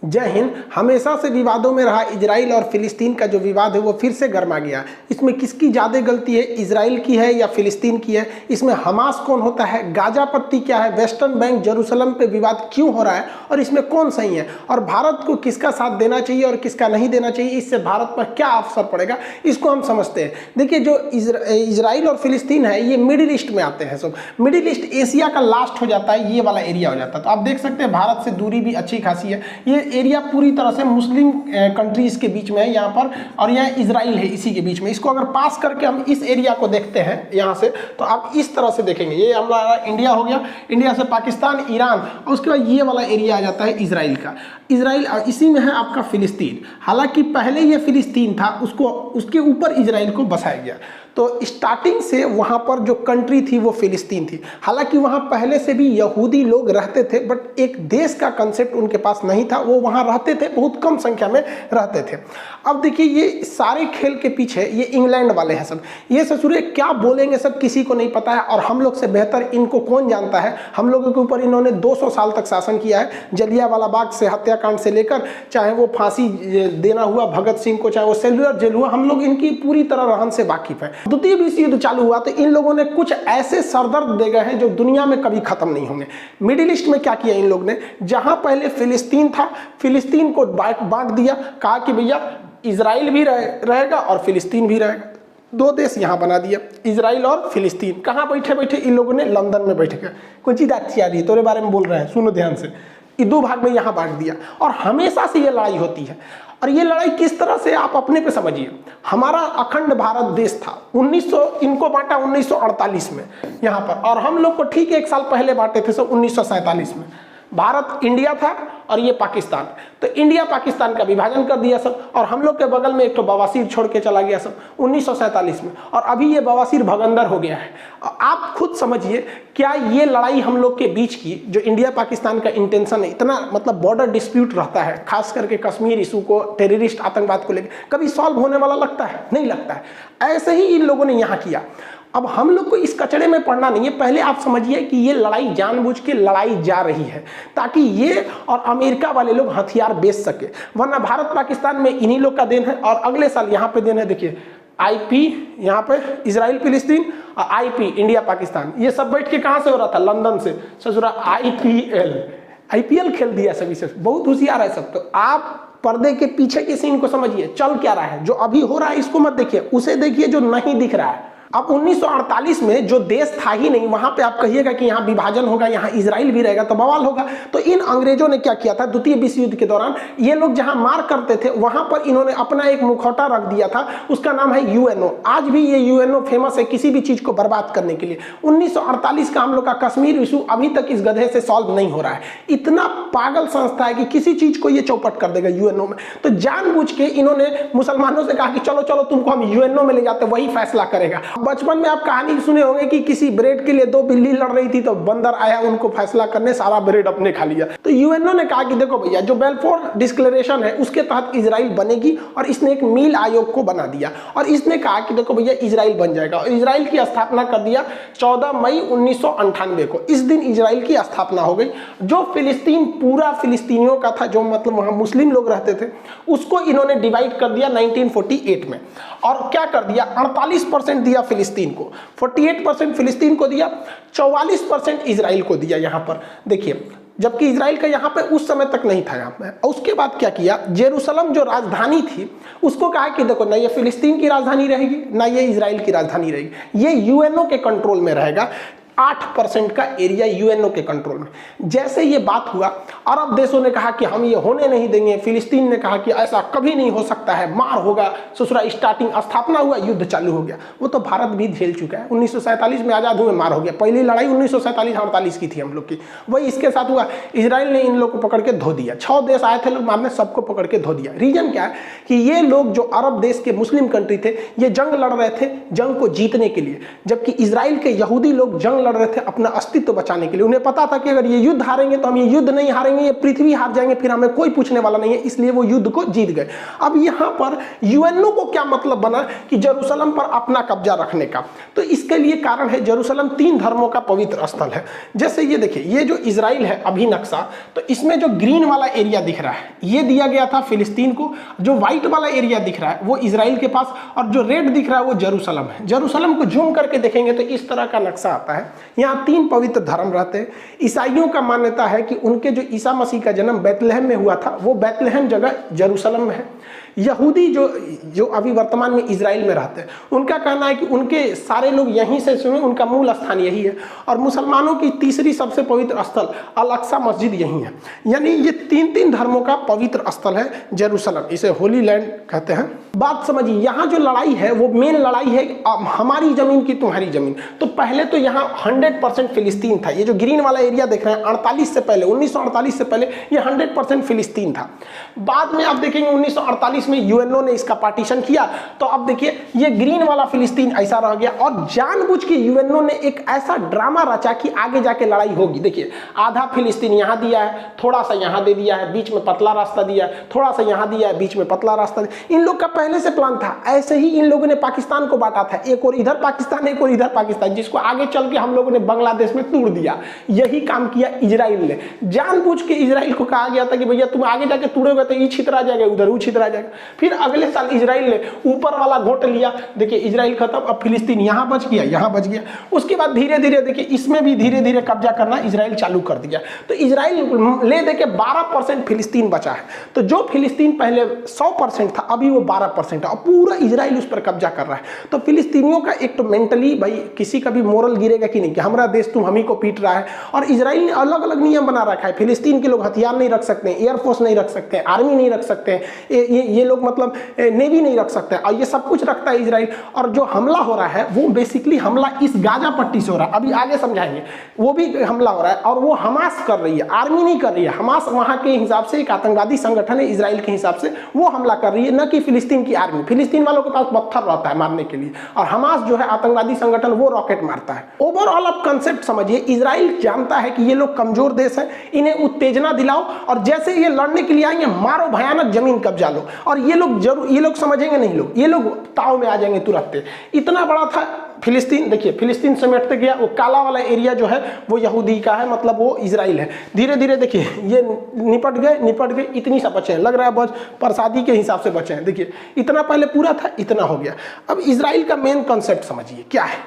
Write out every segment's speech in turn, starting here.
जय हिंद। हमेशा से विवादों में रहा इजराइल और फिलिस्तीन का जो विवाद है वो फिर से गर्मा गया। इसमें किसकी ज़्यादा गलती है, इजराइल की है या फिलिस्तीन की है? इसमें हमास कौन होता है, गाजा पट्टी क्या है, वेस्टर्न बैंक जेरूसलम पे विवाद क्यों हो रहा है और इसमें कौन सही है, और भारत को किसका साथ देना चाहिए और किसका नहीं देना चाहिए, इससे भारत पर क्या असर पड़ेगा, इसको हम समझते हैं। देखिए, जो इजराइल और फिलिस्तीन है ये मिडिल ईस्ट में आते हैं। सब मिडिल ईस्ट एशिया का लास्ट हो जाता है, ये वाला एरिया हो जाता है। तो आप देख सकते हैं भारत से दूरी भी अच्छी खासी है। ये एरिया पूरी तरह से मुस्लिम कंट्रीज के बीच में है यहाँ पर, और यहाँ इजराइल है इसी के बीच में। इसको अगर पास करके हम इस एरिया को देखते हैं यहाँ से, तो आप इस तरह से देखेंगे, ये हमारा इंडिया हो गया, इंडिया से पाकिस्तान, ईरान, और उसके बाद ये वाला एरिया आ जाता है इजराइल का। इजराइल इसी में है आपका फिलिस्तीन। हालांकि पहले ये फिलिस्तीन था, उसको उसके ऊपर इजराइल को बसाया गया। तो स्टार्टिंग से वहाँ पर जो कंट्री थी वो फिलिस्तीन थी। हालांकि वहाँ पहले से भी यहूदी लोग रहते थे, बट एक देश का कंसेप्ट उनके पास नहीं था। वो वहाँ रहते थे, बहुत कम संख्या में रहते थे। अब देखिए, ये सारे खेल के पीछे ये इंग्लैंड वाले हैं सब। ये ससुरे क्या बोलेंगे सब किसी को नहीं पता है, और हम लोग से बेहतर इनको कौन जानता है। हम लोगों के ऊपर इन्होंने 200 साल तक शासन किया है। जलियांवाला बाग से हत्याकांड से लेकर, चाहे वो फांसी देना हुआ भगत सिंह को, चाहे वो सेलुलर जेल हुआ, हम लोग इनकी पूरी तरह रहन से वाकिफ है। द्वितीय विश्व युद्ध चालू हुआ तो इन लोगों ने कुछ ऐसे सरदर्द दे गए हैं जो दुनिया में कभी खत्म नहीं होंगे। मिडिल ईस्ट में क्या किया इन लोग ने, जहां पहले फिलिस्तीन था, फिलिस्तीन को बांट दिया। कहा कि भैया इजराइल भी रहेगा और फिलिस्तीन भी रहेगा। दो देश यहाँ बना दिया, इजराइल और फिलिस्तीन। कहाँ बैठे बैठे इन लोगों ने, लंदन में बैठ के। कोई चीज अच्छी आ रही है, तोरे बारे में बोल रहे हैं, सुनो ध्यान से। ये दो भाग में यहाँ बांट दिया, और हमेशा से ये लड़ाई होती है। और ये लड़ाई किस तरह से, आप अपने पे समझिए। हमारा अखंड भारत देश था, 1900 इनको बांटा 1948 में यहाँ पर, और हम लोग को ठीक 1 साल पहले बांटे थे, सब 1947 में। भारत इंडिया था और ये पाकिस्तान। तो इंडिया पाकिस्तान का विभाजन कर दिया सब, और हम लोग के बगल में एक तो बवासीर छोड़ के चला गया सब 1947 में, और अभी ये बवासीर भगंदर हो गया है। आप खुद समझिए, क्या ये लड़ाई हम लोग के बीच की, जो इंडिया पाकिस्तान का इंटेंशन है, इतना मतलब बॉर्डर डिस्प्यूट रहता है, खास करके कश्मीर इशू को, टेररिस्ट आतंकवाद को लेकर, कभी सॉल्व होने वाला लगता है? नहीं लगता है। ऐसे ही इन लोगों ने यहाँ किया। अब हम लोग को इस कचड़े में पड़ना नहीं है। पहले आप समझिए कि ये लड़ाई जानबूझ के लड़ाई जा रही है, ताकि ये और अमेरिका वाले लोग हथियार बेच सके। वरना भारत पाकिस्तान में इन्हीं लोग का देन है, और अगले साल यहाँ पे देन है। देखिए, आईपी यहाँ पे इजराइल फिलिस्तीन, और आईपी इंडिया पाकिस्तान। ये सब बैठ के कहाँ से हो रहा था, लंदन से। ससुरा आईपीएल खेल दिया सभी से। बहुत होशियार है सब। तो आप पर्दे के पीछे के सीन को समझिए, चल क्या रहा है। जो अभी हो रहा है इसको मत देखिए, उसे देखिए जो नहीं दिख रहा है। अब 1948 में जो देश था ही नहीं, वहां पे आप कहिएगा कि यहाँ विभाजन होगा, यहाँ इजराइल भी रहेगा, तो बवाल होगा। तो इन अंग्रेजों ने क्या किया था, द्वितीय विश्व युद्ध के दौरान ये लोग जहां मार करते थे, वहां पर इन्होंने अपना एक मुखौटा रख दिया था। उसका नाम है यूएनओ। आज भी ये यूएनओ फेमस है किसी भी चीज को बर्बाद करने के लिए। 1948 का हम लोग का कश्मीर इशू अभी तक इस गधे से सॉल्व नहीं हो रहा है। इतना पागल संस्था है कि किसी चीज को ये चौपट कर देगा यूएनओ में। तो जानबूझ के इन्होंने मुसलमानों से कहा कि चलो चलो तुमको हम यूएनओ में ले जाते, वही फैसला करेगा। बचपन में आप कहानी सुने होंगे कि किसी ब्रेड के लिए 2 बिल्ली लड़ रही थी, तो बंदर आया उनको फैसला करने, सारा ब्रेड अपने खा लिया। तो यूएनओ ने कहा कि देखो भैया, जो बेल्फोर डिक्लेरेशन है उसके तहत इजराइल बनेगी, और इसने एक मील आयोग को बना दिया, और इसने कहा कि देखो भैया इजराइल बन जाएगा। और इजराइल की स्थापना कर दिया 14 मई 1998 को। इस दिन इजराइल की स्थापना हो गई। जो फिलिस्तीन पूरा फिलिस्तीनियों का था, जो मतलब वहां मुस्लिम लोग रहते थे, उसको इन्होंने डिवाइड कर दिया 1948 में। और क्या कर दिया, 48% दिया फिलिस्तीन को, 48% फिलिस्तीन को दिया, 44% इजराइल को दिया। यहां पर देखिए, जबकि इजराइल का यहाँ पे उस समय तक नहीं था यहाँ पे। उसके बाद क्या किया, जेरूसलम जो राजधानी थी उसको कहा कि देखो, ना ये फिलिस्तीन की राजधानी रहेगी, ना ये इजराइल की राजधानी रहेगी, ये यूएनओ के कंट्रोल में रहेगा। 8% का एरिया यूएनओ के कंट्रोल में। जैसे ये बात हुआ, अरब देशों ने कहा कि हम ये होने नहीं देंगे। फिलिस्तीन ने कहा कि ऐसा कभी नहीं हो सकता है, मार होगा। ससुरा स्टार्टिंग स्थापना हुआ, युद्ध चालू हो गया। वो तो भारत भी झेल चुका है। 1947 में आजाद हुए, मार हो गया। पहली लड़ाई 1947-48 की थी हम लोग की, वही इसके साथ हुआ। इजराइल ने इन लोग को पकड़ के धो दिया। 6 देश आए थे लोग मारने, सबको पकड़ के धो दिया। रीजन क्या है कि ये लोग जो अरब देश के मुस्लिम कंट्री थे, ये जंग लड़ रहे थे, जंग को जीतने के लिए, जबकि इजराइल के यहूदी लोग जंग लड़ रहे थे अपना अस्तित्व बचाने के लिए। उन्हें पता था कि अगर ये युद्ध हारेंगे तो हम ये युद्ध नहीं हारेंगे, ये पृथ्वी हार जाएंगे, फिर हमें कोई पूछने वाला नहीं है, इसलिए वो युद्ध को जीत गए। अब यहाँ पर यूएनओ को क्या मतलब बना कि जेरूशलम पर अपना कब्जा रखने का? तो इसके लिए कारण है जेरूशलम 3 धर्मों का पवित्र स्थल है। जैसे ये देखिए, ये जो इजराइल है अभी नक्शा, तो इसमें जो ग्रीन वाला एरिया दिख रहा है ये दिया गया था फिलिस्तीन को, जो व्हाइट वाला एरिया दिख रहा है वो इजराइल के पास, और जो रेड दिख रहा है वो जेरूशलम है। जेरूशलम को जूम करके देखेंगे तो इस तरह का नक्शा आता है। यहाँ 3 पवित्र धर्म रहते हैं। ईसाइयों का मान्यता है कि उनके जो ईसा मसीह का जन्म बैतलहम में हुआ था वो बैतलहम जगह जेरूशलम में है। यहूदी जो अभी वर्तमान में इजराइल में रहते हैं उनका कहना है कि उनके सारे लोग यहीं से सुने, उनका मूल स्थान यही है। और मुसलमानों की तीसरी सबसे पवित्र स्थल अल-अक्सा मस्जिद यही है। यानी ये 3 धर्मों का पवित्र स्थल है जेरूशलम, इसे होली लैंड कहते हैं। बात समझिए, यहाँ जो लड़ाई है वो मेन लड़ाई है हमारी जमीन की तुम्हारी जमीन। तो पहले तो यहाँ 100% फिलिस्तीन था। ये जो ग्रीन वाला एरिया देख रहे हैं 48 से पहले, 1948 से पहले ये 100% फिलिस्तीन था। बाद में आप देखेंगे 1948 में यूएनओ ने इसका पार्टीशन किया, तो अब देखिए ये ग्रीन वाला फिलिस्तीन ऐसा रह गया। और जानबूझ के यूएनओ ने एक ऐसा ड्रामा रचा कि आगे जाके लड़ाई होगी। देखिए आधा फिलिस्तीन यहाँ दिया है, थोड़ा सा यहाँ दे दिया है, बीच में पतला रास्ता दिया है, थोड़ा सा यहाँ दिया है, बीच में पतला रास्ता दिया। इन लोग का पहले से प्लान था। ऐसे ही इन लोगों ने पाकिस्तान को बांटा था, एक और इधर पाकिस्तान, एक और इधर पाकिस्तान, जिसको आगे चल के हम लोगों ने बांग्लादेश में तोड़ दिया। यही काम किया इजराइल ने। जानबूझ के इजराइल को कहा गया था कि भैया तुम आगे जाके तोड़ोगे तो ये छितरा जाएगा, उधर वो छितरा जाएगा। फिर अगले साल इजराइल ने ऊपर वाला घोट लिया। देखिए इजराइल खत्म, अब फिलिस्तीन यहाँ बच गया, यहाँ बच गया। उसके बाद धीरे धीरे देखिए इसमें भी धीरे धीरे कब्जा करना इजराइल चालू कर दिया। तो इजराइल ले देके 12% फिलिस्तीन बचा है। तो जो फिलिस्तीन पहले 100% था अभी वो 12% है, और पूरा इजराइल उस पर कब्जा कर रहा है। तो फिलिस्तीनियों का एक तो मेंटली भाई किसी का भी मोरल गिरेगा कि नहीं कि हमारा देश तुम हम ही को पीट रहा है। और इजराइल ने अलग अलग नियम बना रखा है। फिलिस्तीन के लोग हथियार नहीं रख सकते, एयरफोर्स नहीं रख सकते, आर्मी नहीं रख सकते, ये लोग मतलब नेवी नहीं रख सकते, और ये सब कुछ रखता है इजराइल। और जो हमला हो रहा है वो बेसिकली हमला इस गाजा पट्टी से हो रहा है, अभी आगे समझाएंगे। वो भी हमला हो रहा है और वो हमास कर रही है, आर्मी नहीं कर रही है। हमास वहां के हिसाब से एक आतंकवादी संगठन है, इजराइल के हिसाब से वो हमला कर रही है, न कि फिलिस्तीन की आर्मी। फिलिस्तीन वालों के पास पत्थर रहता है मारने के लिए, और हमास जो है आतंकवादी संगठन वो रॉकेट मारता है। ओवरऑल आप कंसेप्ट समझिए, इजराइल जानता है कि ये लोग कमजोर देश है, इन्हें उत्तेजना दिलाओ और जैसे ये लड़ने के लिए आएंगे मारो, भयानक जमीन कब्जा लो। और ये लोग जरूर, ये लोग समझेंगे नहीं, ये लोग ताव में आ जाएंगे तुरंत। इतना बड़ा था फिलिस्तीन। देखिए फिलिस्तीन समेटते गया, वो काला वाला एरिया जो है वो यहूदी का है, मतलब वो इजराइल है। धीरे धीरे देखिए ये निपट गए, इतनी सा बचे हैं, लग रहा है बस प्रसादी के हिसाब से बचे हैं। देखिए इतना पहले पूरा था, इतना हो गया। अब इजराइल का मेन कॉन्सेप्ट समझिए क्या है।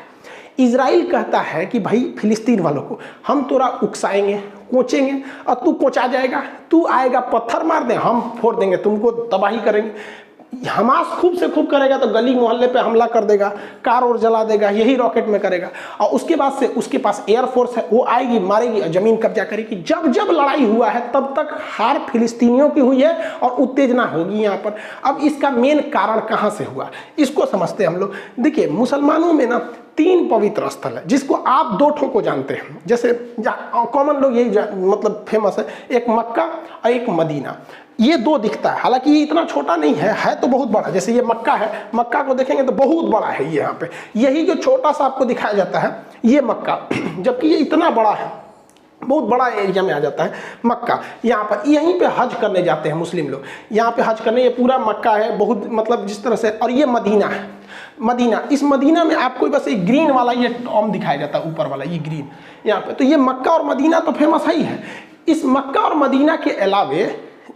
इजराइल कहता है कि भाई फिलिस्तीन वालों को हम तोरा उकसाएंगे, कोचेंगे, और तू कोचा जाएगा, तू आएगा पत्थर मार दे, हम फोड़ देंगे, तुमको तबाही करेंगे। हमास खूब से खूब करेगा तो गली मोहल्ले पे हमला कर देगा, कार और जला देगा, यही रॉकेट में करेगा। और उसके बाद से उसके पास एयरफोर्स है, वो आएगी, मारेगी और जमीन कब्जा करेगी। जब जब लड़ाई हुआ है तब तक हार फिलिस्तीनियों की हुई है और उत्तेजना होगी यहाँ पर। अब इसका मेन कारण कहाँ से हुआ इसको समझते हैं हम लोग। देखिए मुसलमानों में ना 3 पवित्र स्थल है, जिसको आप 2 ठों को जानते हैं। जैसे कॉमन लोग यही मतलब फेमस है, एक मक्का और एक मदीना। ये 2 दिखता है, हालांकि ये इतना छोटा नहीं है तो बहुत बड़ा। जैसे ये मक्का है, मक्का को देखेंगे तो बहुत बड़ा है ये। यहाँ पे यही जो छोटा सा आपको दिखाया जाता है ये मक्का, जबकि ये इतना बड़ा है, बहुत बड़ा एरिया में आ जाता है मक्का। यहाँ पर यहीं पे हज करने जाते हैं मुस्लिम लोग, यहाँ पे हज करने। ये पूरा मक्का है, बहुत मतलब जिस तरह से। और ये मदीना है, मदीना। इस मदीना में आपको बस एक ग्रीन वाला ये टॉम दिखाया जाता है, ऊपर वाला ये ग्रीन यहाँ पे। तो ये मक्का और मदीना तो फेमस ही है। इस मक्का और मदीना के अलावे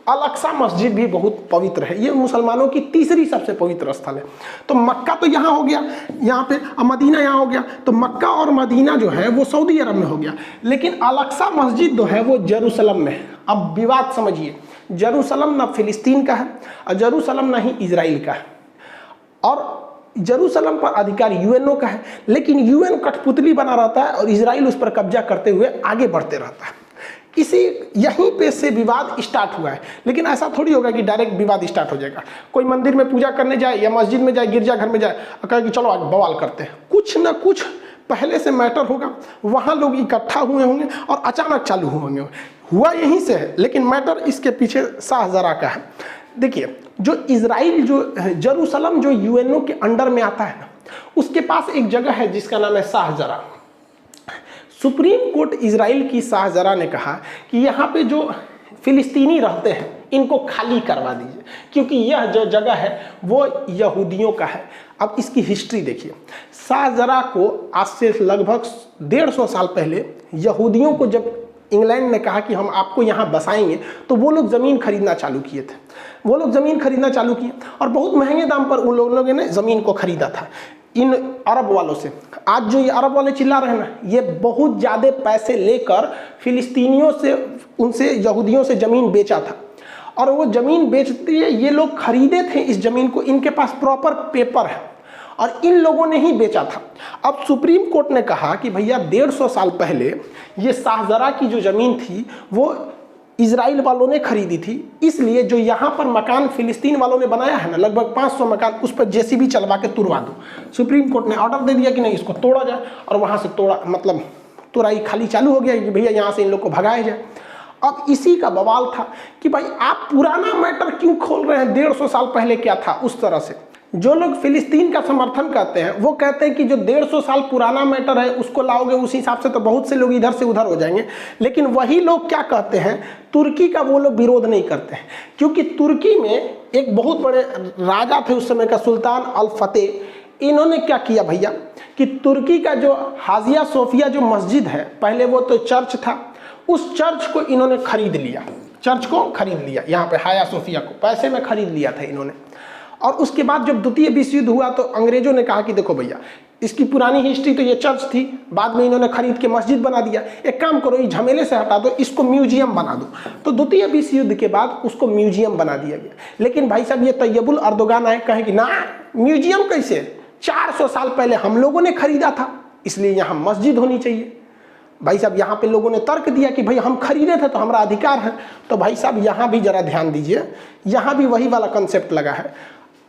अल-अक्सा मस्जिद भी बहुत पवित्र है। ये मुसलमानों की तीसरी सबसे पवित्र स्थल है। तो मक्का तो यहाँ हो गया, यहाँ पे, और मदीना यहाँ हो गया। तो मक्का और मदीना जो है वो सऊदी अरब में हो गया, लेकिन अल-अक्सा मस्जिद जो है वो जेरूशलम में है। अब विवाद समझिए, जेरूशलम ना फिलिस्तीन का है और जेरूशलम ना ही इजराइल का है। और जेरूशलम पर अधिकार यूएनओ का है, लेकिन यूएन कठपुतली बना रहता है और इजराइल उस पर कब्जा करते हुए आगे बढ़ते रहता है। इसी यहीं पे से विवाद स्टार्ट हुआ है। लेकिन ऐसा थोड़ी होगा कि डायरेक्ट विवाद स्टार्ट हो जाएगा। कोई मंदिर में पूजा करने जाए या मस्जिद में जाए, गिरजाघर में जाए और कहे कि चलो आज बवाल करते हैं, कुछ ना कुछ पहले से मैटर होगा, वहाँ लोग इकट्ठा हुए होंगे और अचानक चालू होंगे। हुआ यहीं से है, लेकिन मैटर इसके पीछे शाहजरा का है। देखिए जो इजराइल, जो जेरूशलम जो यूएनओ के अंडर में आता है ना, उसके पास एक जगह है जिसका नाम है शाहजरा। सुप्रीम कोर्ट इजराइल की शाहजरा ने कहा कि यहाँ पे जो फिलिस्तीनी रहते हैं इनको खाली करवा दीजिए, क्योंकि यह जो जगह है वो यहूदियों का है। अब इसकी हिस्ट्री देखिए, शाहजरा को आज से लगभग 150 साल पहले यहूदियों को जब इंग्लैंड ने कहा कि हम आपको यहाँ बसाएंगे, तो वो लोग ज़मीन खरीदना चालू किए थे। वो लोग ज़मीन खरीदना चालू किए और बहुत महंगे दाम पर उन लोगों ने ज़मीन को खरीदा था इन अरब वालों से। आज जो ये अरब वाले चिल्ला रहे हैं ना, ये बहुत ज़्यादा पैसे लेकर फिलिस्तीनियों से, उनसे यहूदियों से ज़मीन बेचा था। और वो ज़मीन बेचते ये लोग खरीदे थे इस ज़मीन को, इनके पास प्रॉपर पेपर है और इन लोगों ने ही बेचा था। अब सुप्रीम कोर्ट ने कहा कि भैया 150 साल पहले ये शाहजरा की जो ज़मीन थी वो इजराइल वालों ने खरीदी थी, इसलिए जो यहाँ पर मकान फिलिस्तीन वालों ने बनाया है ना, लगभग 500 मकान, उस पर जेसीबी चलवा के तुड़वा दो। सुप्रीम कोर्ट ने ऑर्डर दे दिया कि नहीं, इसको तोड़ा जाए और वहाँ से तोड़ा मतलब तुराई खाली चालू हो गया कि भैया यहाँ से इन लोग को भगाया जाए। अब इसी का बवाल था कि भाई आप पुराना मैटर क्यों खोल रहे हैं, 150 साल पहले क्या था उस तरह से। जो लोग फिलिस्तीन का समर्थन करते हैं वो कहते हैं कि जो 150 साल पुराना मैटर है उसको लाओगे उस हिसाब से तो बहुत से लोग इधर से उधर हो जाएंगे। लेकिन वही लोग क्या कहते हैं, तुर्की का वो लोग विरोध नहीं करते हैं, क्योंकि तुर्की में एक बहुत बड़े राजा थे उस समय का, सुल्तान अल फतेह। इन्होंने क्या किया भैया कि तुर्की का जो हाजिया सोफिया जो मस्जिद है, पहले वो तो चर्च था, उस चर्च को इन्होंने खरीद लिया। चर्च को खरीद लिया, यहाँ पे हाया सोफिया को पैसे में खरीद लिया था इन्होंने। और उसके बाद जब द्वितीय विश्व युद्ध हुआ तो अंग्रेजों ने कहा कि देखो भैया, इसकी पुरानी हिस्ट्री तो ये चर्च थी, बाद में इन्होंने खरीद के मस्जिद बना दिया, एक काम करो ये झमेले से हटा दो, इसको म्यूजियम बना दो। तो द्वितीय विश्व युद्ध के बाद उसको म्यूजियम बना दिया गया। लेकिन भाई साहब ये तैयबुल अर्दोगान आए, कहे कि ना म्यूजियम कैसे, 400 साल पहले हम लोगों ने खरीदा था, इसलिए यहाँ मस्जिद होनी चाहिए। भाई साहब यहाँ पे लोगों ने तर्क दिया कि भाई हम खरीदे थे तो हमारा अधिकार है। तो भाई साहब यहाँ भी जरा ध्यान दीजिए, यहाँ भी वही वाला कंसेप्ट लगा है।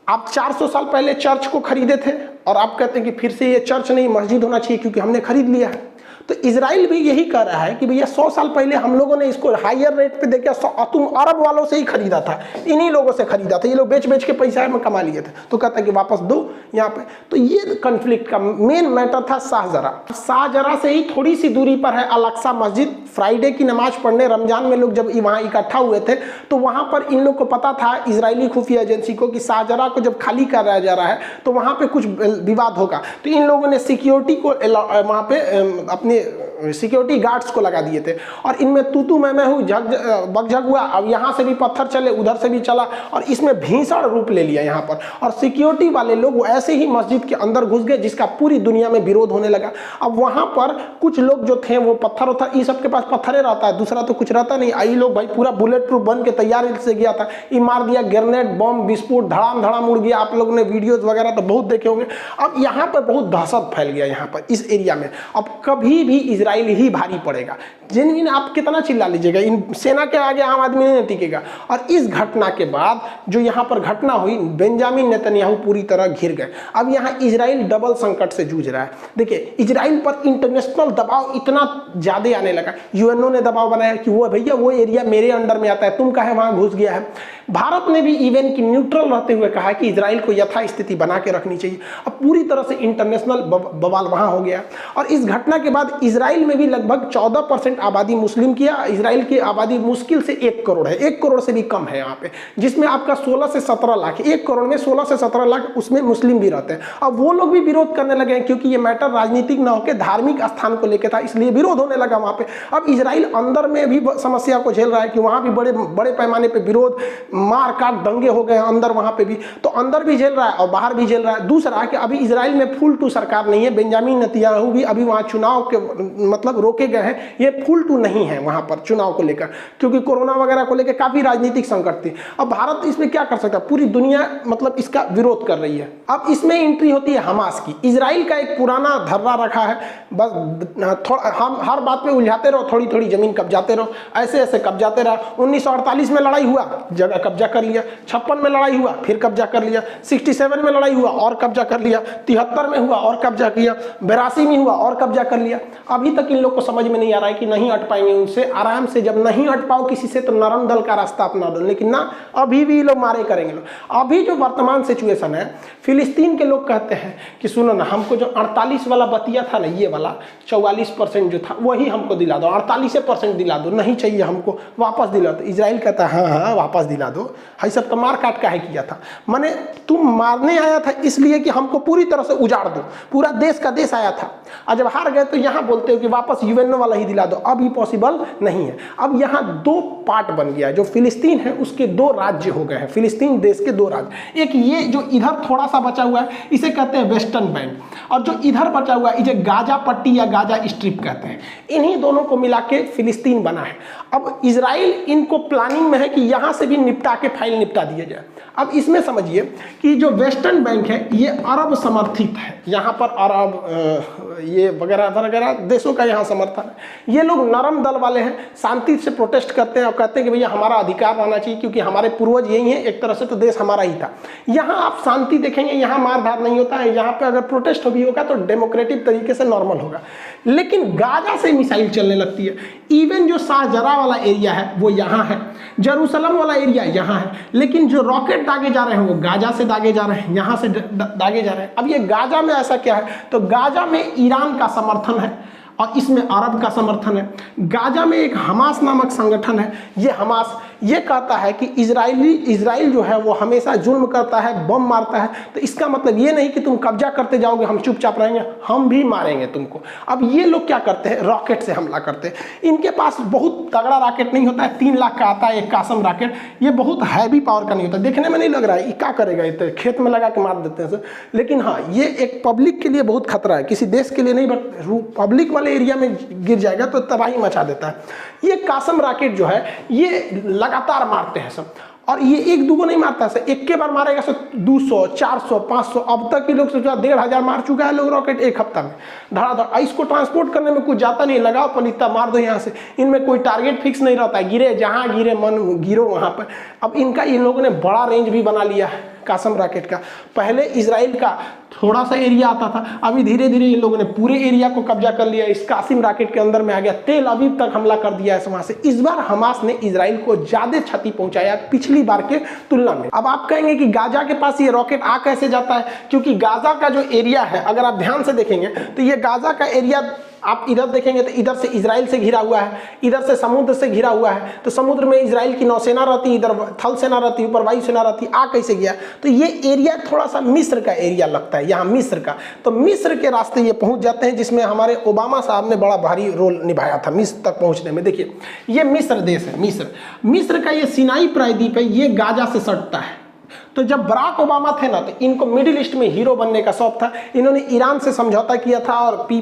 आप 400 साल पहले चर्च को खरीदे थे और आप कहते हैं कि फिर से ये चर्च नहीं मस्जिद होना चाहिए क्योंकि हमने खरीद लिया है। तो इजराइल भी यही कर रहा है कि भैया 100 साल पहले हम लोगों ने इसको हायर रेट पे देके तुम अरब वालों से ही खरीदा था, इन्हीं लोगों से खरीदा था, ये लोग बेच बेच के पैसा में कमा लिए थे, तो कहता है कि वापस दो यहाँ पे। तो ये कन्फ्लिक्ट का मेन मैटर था शाहजरा। शाहजरा से ही थोड़ी सी दूरी पर है अल अक्सा मस्जिद। फ्राइडे की नमाज पढ़ने रमजान में लोग जब वहाँ इकट्ठा हुए थे तो वहाँ पर इन लोग को पता था, इजरायली खुफिया एजेंसी को, कि शाहजरा को जब खाली कराया जा रहा है तो वहाँ पे कुछ विवाद होगा। तो इन लोगों ने सिक्योरिटी को वहाँ पे अपने सिक्योरिटी गार्ड्स को लगा दिए थे और इनमें तू मैं हूँ बकझक हुआ। अब यहाँ से भी पत्थर चले, उधर से भी चला और इसमें भीषण रूप ले लिया यहाँ पर। और सिक्योरिटी वाले लोग ऐसे ही मस्जिद के अंदर घुस गए जिसका पूरी दुनिया में विरोध होने लगा। अब वहाँ पर कुछ लोग जो थे वो पत्थर था, ये सबके पास पत्थरे रहता है, दूसरा तो कुछ रहता नहीं। आई लोग भाई पूरा बुलेट प्रूफ बन के तैयार से गया था, ये मार दिया, ग्रेनेड बम विस्फोट धड़ाम धड़ाम उड़ गया। आप लोगों ने वीडियोज वगैरह तो बहुत देखे होंगे। अब यहाँ पर बहुत दहशत फैल गया यहाँ पर इस एरिया में। अब कभी भी इजराइल ही भारी पड़ेगा। जिन आप कितना चिल्ला लीजिएगा, इन सेना के आगे आम आदमी नहीं टिकेगा। और इस घटना के बाद जो यहाँ पर घटना हुई, बेंजामिन नेतन्याहू पूरी तरह घिर गए। अब यहाँ इजराइल डबल संकट से जूझ रहा है। देखिए इजराइल पर इंटरनेशनल दबाव इतना ज्यादा आने लगा, यूएनओ ने दबाव बनाया कि वो भैया वो एरिया मेरे अंडर में आता है, तुम काहे वहां घुस गया है। भारत ने भी इवन की न्यूट्रल रहते हुए कहा कि इजराइल को यथास्थिति बना के रखनी चाहिए। अब पूरी तरह से इंटरनेशनल बवाल वहां हो गया। और इस घटना के बाद इजराइल में भी लगभग 14% आबादी मुस्लिम की है। इजराइल की आबादी मुश्किल से 1 करोड़ है, 1 करोड़ से भी कम है यहाँ पे, जिसमें आपका 16 से 17 लाख, 1 करोड़ में 16 से 17 लाख उसमें मुस्लिम भी रहते हैं। अब वो लोग भी विरोध करने लगे हैं क्योंकि ये मैटर राजनीतिक ना होकर धार्मिक स्थान को लेकर था, इसलिए विरोध होने लगा वहां पे। अब इजराइल अंदर में भी समस्या को झेल रहा है कि वहां भी बड़े पैमाने पे विरोध, मार काट, दंगे हो गए अंदर वहां पे भी। तो अंदर भी झेल रहा है और बाहर भी झेल रहा है। दूसरा कि अभी इजराइल में फुल टू सरकार नहीं है, बेंजामिन नेतन्याहू भी अभी वहां चुनाव के मतलब रोके गए हैं, ये फुल टू नहीं है वहां पर चुनाव को लेकर, क्योंकि कोरोना वगैरह को लेकर काफी राजनीतिक संकट थी। अब भारत इसमें क्या कर सकता है, पूरी दुनिया मतलब इसका विरोध कर रही है। अब इसमें एंट्री होती है हमास की। इजराइल का एक पुराना धर्रा रखा है, बस थोड़ा हम हर बात पे उलझाते रहो, थोड़ी थोड़ी जमीन कब्जाते रहो, ऐसे ऐसे कब्जाते रहो। 1948 में लड़ाई हुआ, जगह कब्जा कर लिया, 56 में लड़ाई हुआ फिर कब्जा कर लिया, 67 में लड़ाई हुआ और कब्जा कर लिया, 73 में हुआ और कब्जा किया, 82 में हुआ और कब्जा कर लिया। अभी तक इन लोग को समझ में नहीं आ रहा है कि नहीं हट पाएंगे उनसे। आराम से जब नहीं हट पाओ किसी से तो नरम दल का रास्ता अपना दो, लेकिन ना, अभी भी लोग मारे करेंगे लोग। अभी जो वर्तमान सिचुएशन है, फिलिस्तीन के लोग कहते हैं कि सुनो ना, हमको जो 48 वाला बतिया था ना, ये वाला 44% जो था वही हमको दिला दो, 48% दिला दो, नहीं चाहिए हमको, वापस दिला दो। इजराइल कहता है हाँ हाँ वापस दिला दो, है सब तो मार काट का है किया था, माने तुम मारने आया था इसलिए कि हमको पूरी तरह से उजाड़ दो, पूरा देश का देश आया था, और जब हार गए तो यहाँ बोलते हो कि वापस यूएनओ वाला ही दिला दो। अब ये पॉसिबल नहीं है। अब यहाँ दो पार्ट बन गया, जो फिलिस्तीन है उसके दो राज्य हो गए हैं, फिलिस्तीन देश के दो राज्य। एक ये जो इधर थोड़ा सा बचा हुआ है इसे कहते हैं वेस्टर्न बैंक, और जो इधर बचा हुआ है इसे गाजा पट्टी या गाजा स्ट्रिप कहते हैं। इन्हीं दोनों को मिला के फिलिस्तीन बना है। अब इजराइल इनको प्लानिंग में है कि यहाँ से भी निपटा के फाइल निपटा दिया जाए। अब इसमें समझिए कि जो वेस्टर्न बैंक है ये अरब समर्थित है, यहाँ पर अरब ये वगैरह वगैरह देशों का यहाँ समर्थन है। ये लोग नरम दल वाले हैं, शांति से प्रोटेस्ट करते हैं और कहते हैं कि भैया हमारा अधिकार रहना चाहिए, क्योंकि हमारे पूर्वज यही हैं, एक तरह से तो देश हमारा ही था। यहाँ आप शांति देखेंगे, यहाँ मारधार नहीं होता है, यहाँ पे अगर प्रोटेस्ट भी होगा तो डेमोक्रेटिक तरीके से नॉर्मल होगा। लेकिन गाजा से मिसाइल चलने लगती है। इवन जो शाहजरा वाला एरिया है वो यहाँ है, जेरूसलम वाला एरिया यहाँ है, लेकिन जो रॉकेट दागे जा रहे हैं वो गाजा से दागे जा रहे हैं, यहाँ से दागे जा रहे हैं। अब ये गाजा में ऐसा क्या है, तो गाजा में ईरान का समर्थन है और इसमें अरब का समर्थन है। गाजा में एक हमास नामक संगठन है, ये हमास ये कहता है कि इजराइल जो है वो हमेशा जुल्म करता है, बम मारता है। तो इसका मतलब ये नहीं कि तुम कब्जा करते जाओगे हम चुपचाप रहेंगे, हम भी मारेंगे तुमको। अब ये लोग क्या करते हैं, रॉकेट से हमला करते हैं। इनके पास बहुत तगड़ा रॉकेट नहीं होता है, 3 लाख का आता है एक कासम रॉकेट, ये बहुत हैवी पावर का नहीं होता, देखने में नहीं लग रहा है ये क्या करेगा, ये तो खेत में लगा के मार देते हैं। लेकिन हाँ, ये एक पब्लिक के लिए बहुत खतरा है, किसी देश के लिए नहीं, बट पब्लिक वाले एरिया में गिर जाएगा तो तबाही मचा देता है। ये कासम रॉकेट जो है ये लगातार मारते हैं सब, और ये एक दो को नहीं मारता है, एक के बार मारेगा सो 200 400 500, अब तक के लोग सोचा 1500 मार चुका है लोग रॉकेट एक हफ्ता में धड़ाधड़। इसको ट्रांसपोर्ट करने में कुछ जाता नहीं, लगाओ पलिता मार दो यहाँ से। इनमें कोई टारगेट फिक्स नहीं रहता है, गिरे जहाँ गिरे मन गिरो वहाँ पर। अब इनका इन लोगों ने बड़ा रेंज भी बना लिया है कासम रॉकेट का। पहले इजराइल का थोड़ा सा एरिया आता था, अभी धीरे धीरे इन लोगों ने पूरे एरिया को कब्जा कर लिया, इस कासिम रॉकेट के अंदर में आ गया, तेल अवीव तक हमला कर दिया है वहां से। इस बार हमास ने इजराइल को ज्यादा क्षति पहुंचाया पिछली बार के तुलना में। अब आप कहेंगे कि गाजा के पास ये रॉकेट आ कैसे जाता है, क्योंकि गाजा का जो एरिया है अगर आप ध्यान से देखेंगे तो ये गाजा का एरिया आप इधर देखेंगे तो इधर से इजराइल से घिरा हुआ है, इधर से समुद्र से घिरा हुआ है। तो समुद्र में इजराइल की नौसेना रहती, इधर थल सेना रहती, ऊपर वायु सेना रहती, आ कैसे गया। तो ये एरिया थोड़ा सा मिस्र का एरिया लगता है, यहाँ मिस्र का। तो मिस्र के रास्ते ये पहुंच जाते हैं, जिसमें हमारे ओबामा साहब ने बड़ा भारी रोल निभाया था मिस्र तक पहुंचने में। देखिए ये मिस्र देश है, मिस्र का ये सिनाई प्रायद्वीप है, ये गाजा से सटता है। तो जब बराक ओबामा थे ना, तो इनको मिडिल ईस्ट में हीरो बनने का शौक था। इन्होंने ईरान से समझौता किया था, और P+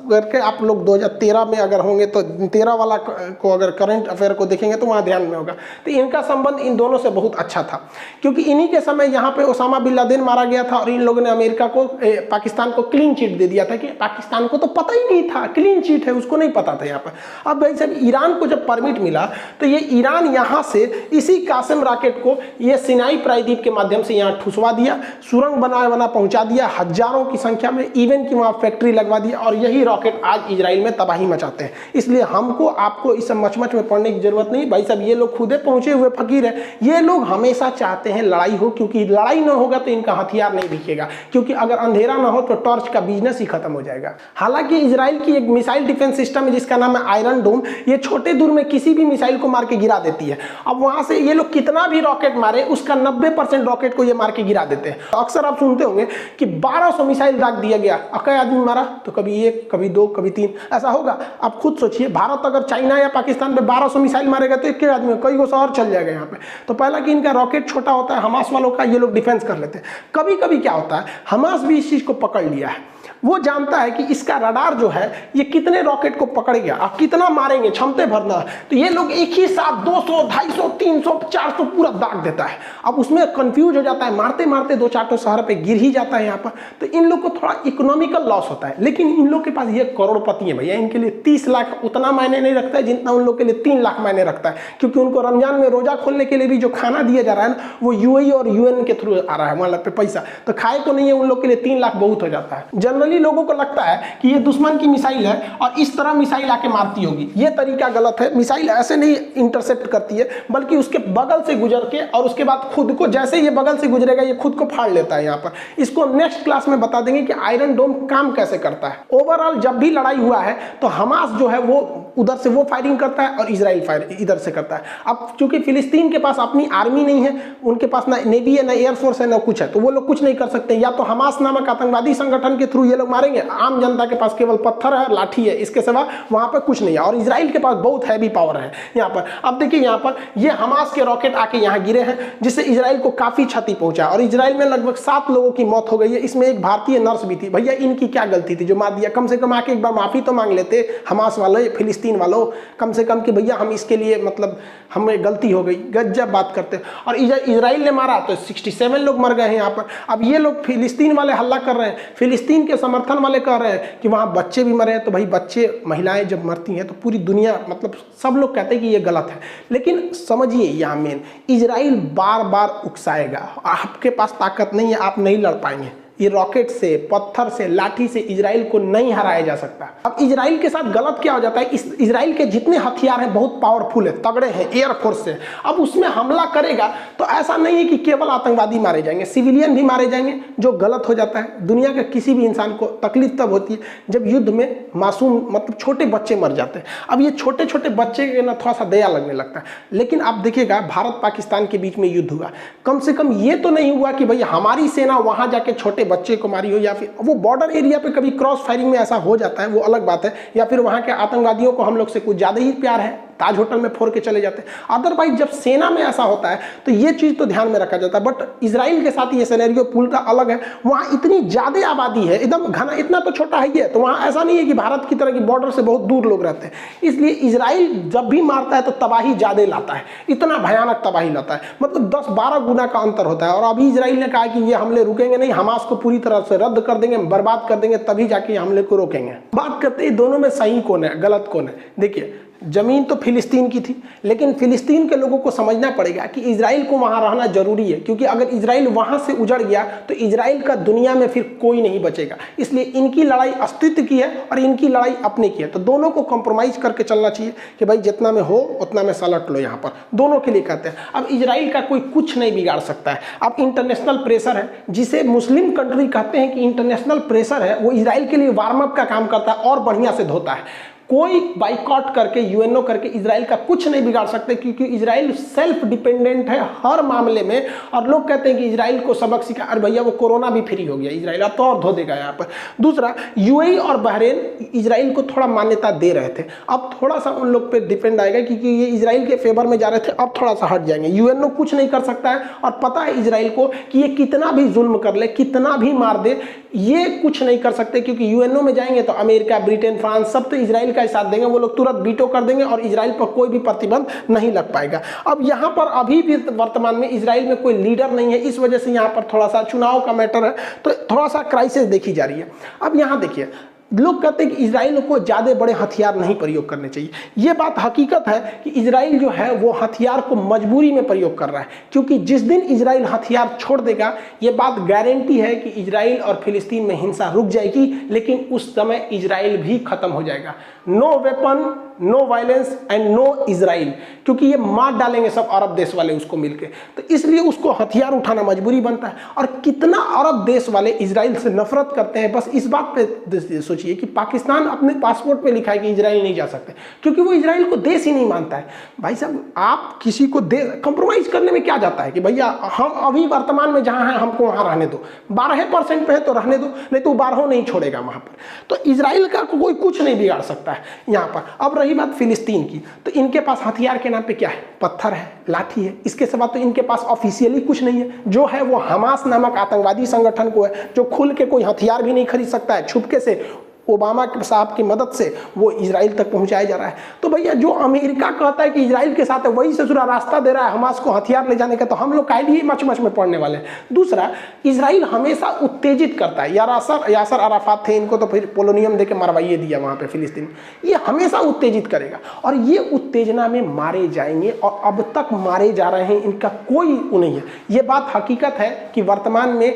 करके आप लोग 2013 में अगर होंगे तो 13 वाला को अगर करंट अफेयर को देखेंगे तो वहाँ ध्यान में होगा। तो इनका संबंध इन दोनों से बहुत अच्छा था, क्योंकि इन्हीं के समय यहाँ पे ओसामा बिन लादेन मारा गया था, और इन लोगों ने अमेरिका को पाकिस्तान को क्लीन चिट दे दिया था, कि पाकिस्तान को तो पता ही नहीं था क्लीन चिट है, उसको नहीं पता था यहाँ पर। अब भाई साहब ईरान को जब परमिट मिला तो ये ईरान यहाँ से इसी कासिम रॉकेट को ये सिनाई प्रायद्वीप के माध्यम से यहाँ ठुसवा दिया, सुरंग बना पहुंचा दिया हजारों की संख्या में, इवन की वहाँ फैक्ट्री लगवा दिया, और यही रॉकेट आज इजराइल में तबाही मचाते हैं। इसलिए हमको आपको इस मचमच में पड़ने की जरूरत नहीं भाई साहब, ये लोग खुदे पहुंचे हुए फकीर है। ये लोग हमेशा चाहते हैं लड़ाई हो, क्योंकि लड़ाई ना होगा तो इनका हथियार नहीं दिखेगा, क्योंकि अगर अंधेरा ना हो तो टॉर्च का बिजनेस ही खत्म हो जाएगा। हालांकि इजराइल की एक मिसाइल डिफेंस सिस्टम है जिसका नाम है आयरन डोम, ये छोटे दूर में किसी भी मिसाइल को मार के गिरा देती है। अब वहां से ये लोग कितना भी रॉकेट मारे, उसका 90% रॉकेट को ये मार के गिरा देते हैं। तो अक्सर आप सुनते होंगे कि 1200 मिसाइल दाग दिया गया, कई आदमी मारा, तो कभी 1 कभी 2 कभी 3 ऐसा होगा। आप खुद सोचिए, भारत अगर चाइना या पाकिस्तान पे 1200 मिसाइल मारेगा तो एक आदमी कई गो शहर चल जाएगा यहाँ पे। तो पहला कि इनका रॉकेट छोटा होता है, हमास वालों का ये लोग डिफेंस कर लेते हैं। कभी कभी क्या होता है, हमास भी इस चीज को पकड़ लिया है, वो जानता है कि इसका रडार जो है ये कितने रॉकेट को पकड़ गया, आप कितना मारेंगे, क्षमता भरना। तो ये लोग एक ही साथ 200 250 300 400 पूरा दाग देता है। अब उसमें कंफ्यूज हो जाता है, मारते मारते 2-4 शहर पे गिर ही जाता है यहाँ पर। तो इन लोग को थोड़ा इकोनॉमिकल लॉस होता है, लेकिन इन लोग के पास ये करोड़पति है भैया, इनके लिए 30 लाख उतना मायने नहीं रखता है जितना उन लोग के लिए 3 लाख मायने रखता है, क्योंकि उनको रमजान में रोजा खोलने के लिए भी जो खाना दिया जा रहा है ना, वो यूएई और यूएन के थ्रू आ रहा है वहां पे पैसा, तो खाए को नहीं है उन लोग के लिए 3 लाख बहुत हो जाता है। जनरली लोगों को लगता है कि ये दुश्मन की मिसाइल है और इस तरह मिसाइल आके मारती होगी, ये तरीका गलत है। मिसाइल ऐसे नहीं इंटरसेप्ट करती है, बल्कि उसके बगल से गुजर के और उसके बाद खुद को, जैसे ये बगल से गुजरेगा ये खुद को फाड़ लेता है यहाँ पर। इसको नेक्स्ट क्लास में बता देंगे कि आयरन डोम काम कैसे करता है। ओवरऑल जब भी लड़ाई हुआ है तो हमास जो है वो उधर से वो फायरिंग करता है और इजराइल फायर इधर से करता है। अब चूंकि फिलिस्तीन के पास अपनी आर्मी नहीं है, उनके पास ना नेवी है, ना एयरफोर्स है, ना कुछ है, तो वो लोग कुछ नहीं कर सकते। या तो हमास नामक आतंकवादी संगठन के थ्रू ये लोग मारेंगे, आम जनता के पास केवल पत्थर है, लाठी है, इसके सिवा वहां पर कुछ नहीं है। और इजराइल के पास बहुत हैवी पावर है यहाँ पर। अब देखिए यहाँ पर ये हमास के रॉकेट आके यहाँ गिरे हैं, जिससे इजराइल को काफी क्षति पहुंचा और इजराइल में लगभग 7 लोगों की मौत हो गई है। इसमें एक भारतीय नर्स भी थी। भैया इनकी क्या गलती थी जो मार दिया? कम से कम आके एक बार माफी तो मांग लेते हमास वाले, फिलिस्तीन वालों, कम से कम कि भैया हम इसके लिए मतलब हमें गलती हो गई। गजब बात करते। और इजराइल ने मारा तो 67 लोग मर गए हैं यहाँ पर। अब ये लोग फिलिस्तीन वाले हल्ला कर रहे हैं, फिलिस्तीन के समर्थन वाले कह रहे हैं कि वहाँ बच्चे भी मरे हैं। तो भाई बच्चे, महिलाएं जब मरती हैं तो पूरी दुनिया, मतलब सब लोग कहते हैं कि ये गलत है। लेकिन समझिए यहाँ मेन, इजराइल बार बार उकसाएगा, आपके पास ताकत नहीं है, आप नहीं लड़ पाएंगे। ये रॉकेट से, पत्थर से, लाठी से इजराइल को नहीं हराया जा सकता। अब इजराइल के साथ गलत क्या हो जाता है, इस इजराइल के जितने हथियार हैं बहुत पावरफुल है, तगड़े हैं, एयरफोर्स से। अब उसमें हमला करेगा तो ऐसा नहीं है कि केवल आतंकवादी मारे जाएंगे, सिविलियन भी मारे जाएंगे, जो गलत हो जाता है। दुनिया के किसी भी इंसान को तकलीफ तब होती है जब युद्ध में मासूम, मतलब छोटे बच्चे मर जाते हैं। अब ये छोटे छोटे बच्चे के ना थोड़ा सा दया लगने लगता है। लेकिन आप देखिएगा, भारत पाकिस्तान के बीच में युद्ध हुआ, कम से कम ये तो नहीं हुआ कि भाई हमारी सेना वहां जाके छोटे बच्चे को मारी हो, या फिर वो बॉर्डर एरिया पे कभी क्रॉस फायरिंग में ऐसा हो जाता है, वो अलग बात है। या फिर वहां के आतंकवादियों को हम लोग से कुछ ज्यादा ही प्यार है, ताज होटल में फोड़ के चले जाते हैं। अदरवाइज जब सेना में ऐसा होता है तो ये चीज तो ध्यान में रखा जाता है। बट इजराइल के साथ ये सिनेरियो पूरा अलग है। वहां इतनी ज्यादा आबादी है, एकदम घना, इतना तो छोटा है ये, तो वहां ऐसा नहीं है कि भारत की तरह की बॉर्डर से बहुत दूर लोग रहते हैं। इसलिए इजराइल जब भी मारता है तो तबाही ज्यादा लाता है, इतना भयानक तबाही लाता है, मतलब 10-12 गुना का अंतर होता है। और अभी इजराइल ने कहा कि ये हमले रुकेंगे नहीं, हमास को पूरी तरह से रद्द कर देंगे, बर्बाद कर देंगे, तभी जाके हमले को रोकेंगे। बात करते हैं दोनों में सही कौन है, गलत कौन है। देखिए, जमीन तो फिलिस्तीन की थी, लेकिन फिलिस्तीन के लोगों को समझना पड़ेगा कि इजराइल को वहां रहना जरूरी है, क्योंकि अगर इजराइल वहां से उजड़ गया तो इजराइल का दुनिया में फिर कोई नहीं बचेगा। इसलिए इनकी लड़ाई अस्तित्व की है और इनकी लड़ाई अपने की है। तो दोनों को कॉम्प्रोमाइज करके चलना चाहिए कि भाई जितना में हो उतना में सलट लो। यहाँ पर दोनों के लिए कहते हैं। अब इजराइल का कोई कुछ नहीं बिगाड़ सकता है। अब इंटरनेशनल प्रेशर है, जिसे मुस्लिम कंट्री कहते हैं कि इंटरनेशनल प्रेशर है, वो इजराइल के लिए वार्म अप का काम करता है और बढ़िया से धोता है। कोई बाइकआउट करके, यूएनओ करके इजराइल का कुछ नहीं बिगाड़ सकते, क्योंकि इजराइल सेल्फ डिपेंडेंट है हर मामले में। और लोग कहते हैं कि इजराइल को सबक सिखा, अरे भैया वो कोरोना भी फ्री हो गया, इजराइल अब तो और धो देगा यहाँ पर। दूसरा, यूएई और बहरीन इजराइल को थोड़ा मान्यता दे रहे थे, अब थोड़ा सा उन लोग पे डिपेंड आएगा, क्योंकि ये इजराइल के फेवर में जा रहे थे, अब थोड़ा सा हट जाएंगे। यूएनओ कुछ नहीं कर सकता है, और पता है इजराइल को कि ये कितना भी जुल्म कर ले, कितना भी मार दे, ये कुछ नहीं कर सकते, क्योंकि यूएनओ में जाएंगे तो अमेरिका, ब्रिटेन, फ्रांस सब तो इजराइल का साथ देंगे। वो लोग तुरंत वीटो कर देंगे और इजराइल पर कोई भी प्रतिबंध नहीं लग पाएगा। अब यहाँ पर अभी भी वर्तमान में इजराइल में कोई लीडर नहीं है, इस वजह से यहाँ पर थोड़ा सा चुनाव का मैटर है, तो थोड़ा सा क्राइसिस देखी जा रही है। अब यहाँ देखिए, लोग कहते हैं कि इजराइल को ज़्यादा बड़े हथियार नहीं प्रयोग करने चाहिए। ये बात हकीकत है कि इजराइल जो है वो हथियार को मजबूरी में प्रयोग कर रहा है, क्योंकि जिस दिन इजराइल हथियार छोड़ देगा, ये बात गारंटी है कि इजराइल और फिलिस्तीन में हिंसा रुक जाएगी, लेकिन उस समय इजराइल भी खत्म हो जाएगा। No weapon, no violence and no Israel, क्योंकि ये मार डालेंगे सब अरब देश वाले उसको मिलके। तो इसलिए उसको हथियार उठाना मजबूरी बनता है। और कितना अरब देश वाले इजराइल से नफरत करते हैं, बस इस बात पे सोचिए कि पाकिस्तान अपने पासपोर्ट पे लिखा है कि इजराइल नहीं जा सकते, क्योंकि वो इजराइल को देश ही नहीं मानता है। भाई साहब, आप किसी को कंप्रोमाइज करने में क्या जाता है कि भैया हम अभी वर्तमान में जहां हैं हमको वहां रहने दो, 12% पे है तो रहने दो, नहीं तो 12 नहीं छोड़ेगा वहां पर। तो इजराइल का कोई कुछ नहीं बिगाड़ सकता है यहाँ पर। अब रही बात फिलिस्तीन की, तो इनके पास हथियार के नाम पे क्या है? पत्थर है, लाठी है, इसके सिवा तो इनके पास ऑफिशियली कुछ नहीं है। जो है वो हमास नामक आतंकवादी संगठन को है, जो खुल के कोई हथियार भी नहीं खरीद सकता है, छुपके से ओबामा साहब की मदद से वो इजराइल तक पहुंचाया जा रहा है। तो भैया जो अमेरिका कहता है कि इजराइल के साथ है, वही से पूरा रास्ता दे रहा है हमास को हथियार ले जाने का, तो हम लोग काहे लिए मच मच में पड़ने वाले हैं। दूसरा, इजराइल हमेशा उत्तेजित करता है। यासर अराफात थे, इनको तो फिर पोलोनियम देके मरवाइए दिया वहाँ पे फिलिस्तीन। ये हमेशा उत्तेजित करेगा और ये उत्तेजना में मारे जाएंगे और अब तक मारे जा रहे हैं, इनका कोई वो नहीं है। ये बात हकीकत है कि वर्तमान में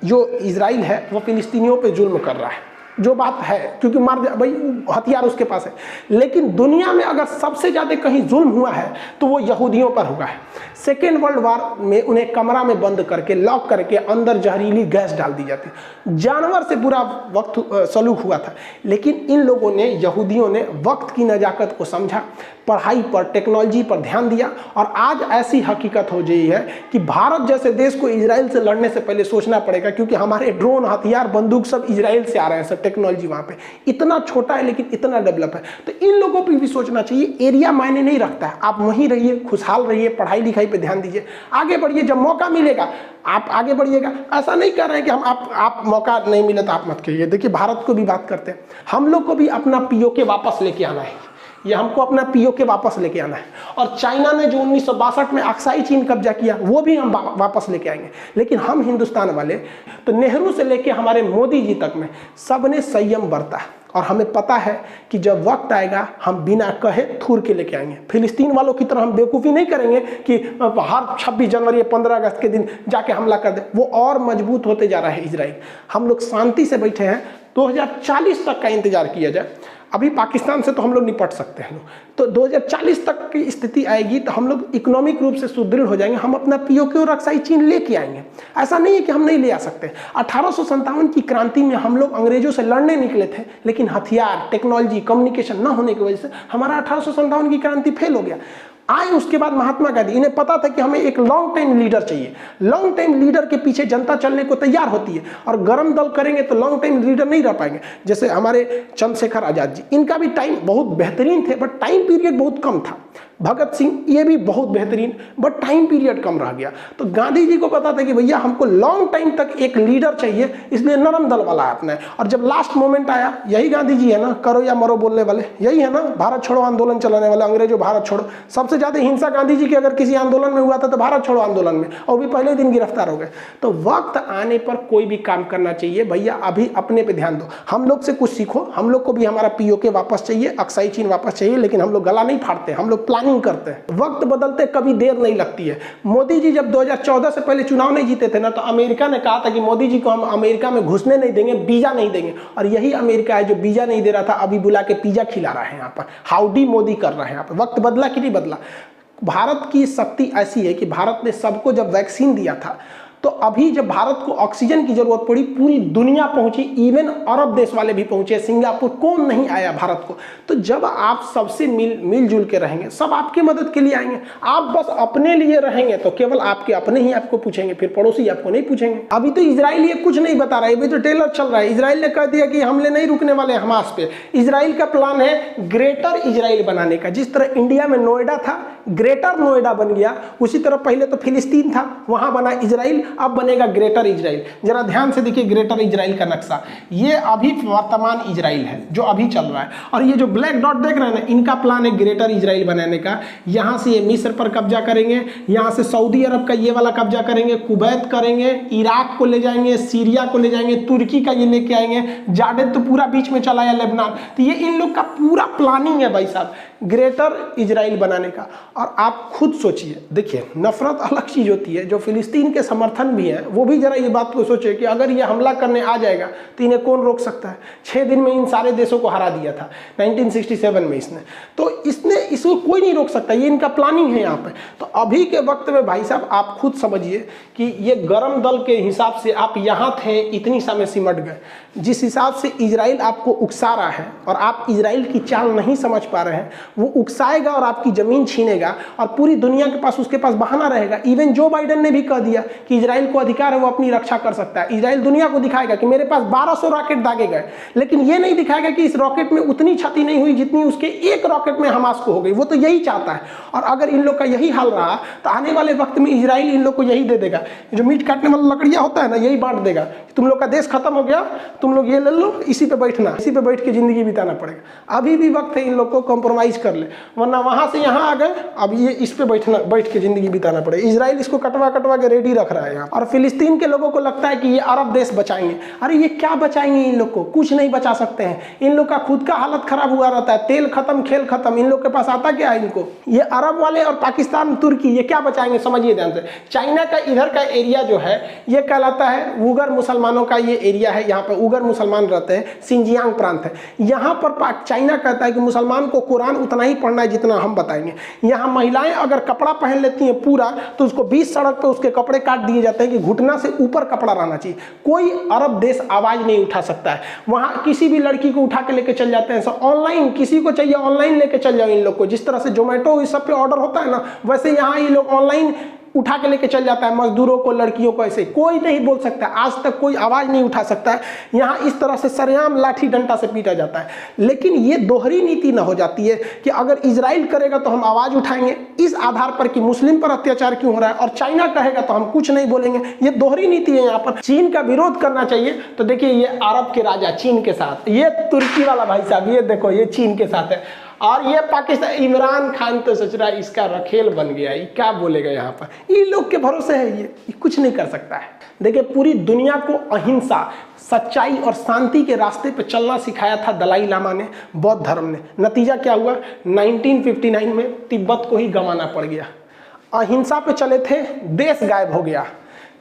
जो इजराइल है वो फिलिस्तीनियों पे जुल्म कर रहा है, जो बात है, क्योंकि मार भाई हथियार उसके पास है। लेकिन दुनिया में अगर सबसे ज़्यादा कहीं जुल्म हुआ है तो वो यहूदियों पर हुआ है। सेकेंड वर्ल्ड वार में उन्हें कमरा में बंद करके लॉक करके अंदर जहरीली गैस डाल दी जाती, जानवर से बुरा वक्त सलूक हुआ था। लेकिन इन लोगों ने, यहूदियों ने वक्त की नजाकत को समझा, पढ़ाई पर, टेक्नोलॉजी पर ध्यान दिया और आज ऐसी हकीकत हो गई है कि भारत जैसे देश को इजराइल से लड़ने से पहले सोचना पड़ेगा, क्योंकि हमारे ड्रोन, हथियार, बंदूक सब इजराइल से आ रहे हैं। सब टेक्नोलॉजी वहाँ पे इतना छोटा है लेकिन इतना डेवलप है। तो इन लोगों पर भी सोचना चाहिए, एरिया मायने नहीं रखता है। आप वहीं रहिए, खुशहाल रहिए, पढ़ाई लिखाई पे ध्यान दीजिए, आगे बढ़िए। जब मौका मिलेगा आप आगे बढ़िएगा। ऐसा नहीं कर रहे हैं कि हम आप मौका नहीं मिले तो आप मत कहिए। देखिए, भारत को भी बात करते हैं, हम लोग को भी अपना पीओके वापस लेके आना है। ये हमको अपना पीओके वापस लेके आना है। और चाइना ने जो 1962 में अक्साई चीन कब्जा किया, वो भी हम वापस लेके आएंगे। लेकिन हम हिंदुस्तान वाले, तो नेहरू से लेके हमारे मोदी जी तक में सब ने संयम बरता है और हमें पता है कि जब वक्त आएगा हम बिना कहे थूर के लेके आएंगे। फिलिस्तीन वालों की तरह हम बेवकूफ़ी नहीं करेंगे कि हर 26 जनवरी 15 अगस्त के दिन जाके हमला कर दे। वो और मजबूत होते जा रहा है इजराइल। हम लोग शांति से बैठे हैं, 2040 तक का इंतजार किया जाए। अभी पाकिस्तान से तो हम लोग निपट सकते हैं, तो 2040 तक की स्थिति आएगी तो हम लोग इकोनॉमिक रूप से सुदृढ़ हो जाएंगे। हम अपना पीओके और अक्साई चीन लेके आएंगे। ऐसा नहीं है कि हम नहीं ले आ सकते। 1857 की क्रांति में हम लोग अंग्रेजों से लड़ने निकले थे, लेकिन हथियार, टेक्नोलॉजी, कम्युनिकेशन ना होने की वजह से हमारा 1857 की क्रांति फेल हो गया। आए उसके बाद महात्मा गांधी, इन्हें पता था कि हमें एक लॉन्ग टाइम लीडर चाहिए। लॉन्ग टाइम लीडर के पीछे जनता चलने को तैयार होती है, और गरम दल करेंगे तो लॉन्ग टाइम लीडर नहीं रह पाएंगे। जैसे हमारे चंद्रशेखर आजाद जी, इनका भी टाइम बहुत बेहतरीन थे, बट टाइम पीरियड बहुत कम था। भगत सिंह, ये भी बहुत बेहतरीन, बट टाइम पीरियड कम रह गया। तो गांधी जी को पता था कि भैया हमको लॉन्ग टाइम तक एक लीडर चाहिए, इसलिए नरम दल वाला अपना है। और जब लास्ट मोमेंट आया, यही गांधी जी है ना, करो या मरो बोलने वाले, यही है ना, भारत छोड़ो आंदोलन चलाने वाले, अंग्रेजों भारत छोड़ो। सबसे ज्यादा हिंसा गांधी जी की अगर किसी आंदोलन में हुआ था तो भारत छोड़ो आंदोलन में, और भी पहले दिन गिरफ्तार हो गए। तो वक्त आने पर कोई भी काम करना चाहिए भैया, अभी अपने पे ध्यान दो। हम लोग से कुछ सीखो, हम लोग को भी हमारा पीओके वापस चाहिए, अक्साई चीन वापस चाहिए, लेकिन हम लोग गला नहीं फाड़ते, हम लोग प्लानिंग करते हैं। वक्त बदलते कभी देर नहीं लगती है। मोदी जी जब 2014 से पहले चुनाव नहीं जीते थे ना, तो अमेरिका ने कहा था कि मोदी जी को हम अमेरिका में घुसने नहीं देंगे, वीजा नहीं देंगे। और यही अमेरिका है जो वीजा नहीं दे रहा था, अभी बुला के पिज्जा खिला रहा है यहाँ पर, हाउडी मोदी कर रहे हैं यहाँ पर। वक्त बदला कि नहीं बदला? भारत की शक्ति ऐसी है कि भारत ने सबको जब वैक्सीन दिया था, तो अभी जब भारत को ऑक्सीजन की जरूरत पड़ी, पूरी दुनिया पहुंची, इवन अरब देश वाले भी पहुंचे, सिंगापुर, कौन नहीं आया भारत को। तो जब आप सबसे मिलजुल के रहेंगे, सब आपकी मदद के लिए आएंगे। आप बस अपने लिए रहेंगे तो केवल आपके अपने ही आपको पूछेंगे, फिर पड़ोसी आपको नहीं पूछेंगे। अभी तो इजराइल ये कुछ नहीं बता रहा है, अभी तो ट्रेलर चल रहा है। इजराइल ने कह दिया कि हमले नहीं रुकने वाले हमास पे। इजराइल का प्लान है ग्रेटर इजराइल बनाने का। जिस तरह इंडिया में नोएडा था, ग्रेटर नोएडा बन गया, उसी तरह पहले तो फिलिस्तीन था, वहां बना इजराइल, अब बनेगा ग्रेटर इजराइल। जरा ध्यान से देखिए ग्रेटर इजराइल का नक्शा, ये अभी वर्तमान इजराइल है जो अभी चल रहा है। और ये जो ब्लैक डॉट देख रहे हैं ना, इनका प्लान है ग्रेटर इजराइल बनाने का। यहां से ये मिस्र पर कब्जा करेंगे, यहां से सऊदी अरब का ये वाला कब्जा करेंगे, कुवैत करेंगे, इराक को ले जाएंगे, सीरिया को ले जाएंगे, तुर्की का ये लेके आएंगे, जार्डन तो पूरा बीच में चला है, लेबनान। तो ये इन लोग का पूरा प्लानिंग है भाई साहब, ग्रेटर इजराइल बनाने का। और आप खुद सोचिए, देखिए नफरत अलग चीज होती है, जो फिलिस्तीन के समर्थन भी है वो भी जरा ये बात को सोचे कि अगर ये हमला करने आ जाएगा तो इन्हें कौन रोक सकता है। 6 दिन में इन सारे देशों को हरा दिया था 1967 में इसने, तो इसको कोई नहीं रोक सकता, ये इनका प्लानिंग है यहाँ पे। तो अभी के वक्त में भाई साहब आप खुद समझिए कि ये गरम दल के हिसाब से आप यहाँ थे, इतनी समय सिमट गए। जिस हिसाब से इजराइल आपको उकसा रहा है और आप इजराइल की चाल नहीं समझ पा रहे हैं, वो उकसाएगा और आपकी ज़मीन छीनेगा और पूरी दुनिया के पास उसके पास बहाना रहेगा। इवन जो बाइडेन ने भी कह दिया कि इजराइल को अधिकार है वो अपनी रक्षा कर सकता है। इजराइल दुनिया को दिखाएगा कि मेरे पास 1200 रॉकेट दागे गए, लेकिन ये नहीं दिखाएगा कि इस रॉकेट में उतनी क्षति नहीं हुई जितनी उसके एक रॉकेट में हमास को हो गई। वो तो यही चाहता है। और अगर इन लोग का यही हाल रहा तो आने वाले वक्त में इजराइल इन लोग को यही दे देगा, जो मीट काटने वाला लकड़ियाँ होता है ना, यही बांट देगा। तुम लोग का देश खत्म हो गया, तुम लोग ये ले लो, इसी पे बैठना, इसी पे बैठ के जिंदगी बिताना पड़ेगा। अभी भी वक्त है इन लोग को कॉम्प्रोमाइज कर ले, वरना वहां से यहाँ आ गए, अब ये इस पे बैठ के जिंदगी बिताना पड़ेगा। इजराइल इसको कटवा के रेडी रख रहा है यहाँ। और फिलिस्तीन के लोगों को लगता है कि ये अरब देश बचाएंगे। अरे ये क्या बचाएंगे? इन लोग को कुछ नहीं बचा सकते हैं। इन लोग का खुद का हालत खराब हुआ रहता है, तेल खत्म, खेल खत्म। इन लोग के पास आता क्या है? इनको ये अरब वाले और पाकिस्तान, तुर्की, ये क्या बचाएंगे? समझिए ध्यान से। चाइना का इधर का एरिया जो है ये कहलाता है उगर मुसलमानों का ये एरिया है। यहाँ पर उगर मुसलमान रहते हैं, सिंजियांग प्रांत है। यहाँ पर चाइना कहता है कि मुसलमान को कुरान उतना ही पढ़ना है जितना हम बताएंगे। यहाँ महिलाएं अगर कपड़ा पहन लेती हैं पूरा, तो उसको 20 सड़क पे उसके कपड़े काट दिए जाते हैं कि घुटना से ऊपर कपड़ा रहना चाहिए। कोई अरब देश आवाज नहीं उठा सकता है। वहाँ किसी भी लड़की को उठा के लेके चल जाते हैं। ऑनलाइन किसी को चाहिए ऑनलाइन लेके चल जाओ इन लोग को। जिस तरह से जोमेटो इस सब पे ऑर्डर होता है ना, वैसे यहाँ ये लोग ऑनलाइन उठा के लेके चल जाता है मजदूरों को, लड़कियों को। ऐसे कोई नहीं बोल सकता, आज तक कोई आवाज नहीं उठा सकता है। यहाँ इस तरह से सरेआम लाठी डंडा से पीटा जाता है। लेकिन ये दोहरी नीति ना हो जाती है कि अगर इजराइल करेगा तो हम आवाज उठाएंगे इस आधार पर कि मुस्लिम पर अत्याचार क्यों हो रहा है, और चाइना कहेगा तो हम कुछ नहीं बोलेंगे। ये दोहरी नीति है। यहाँ पर चीन का विरोध करना चाहिए तो देखिए ये अरब के राजा चीन के साथ, ये तुर्की वाला भाई साहब, ये देखो ये चीन के साथ है। और ये पाकिस्तान, इमरान खान तो सोच रहा है इसका रखेल बन गया, ये क्या बोलेगा यहाँ पर। ये लोग के भरोसे है, ये कुछ नहीं कर सकता है। देखिए पूरी दुनिया को अहिंसा, सच्चाई और शांति के रास्ते पे चलना सिखाया था दलाई लामा ने, बौद्ध धर्म ने। नतीजा क्या हुआ? 1959 में तिब्बत को ही गंवाना पड़ गया। अहिंसा पे चले थे, देश गायब हो गया।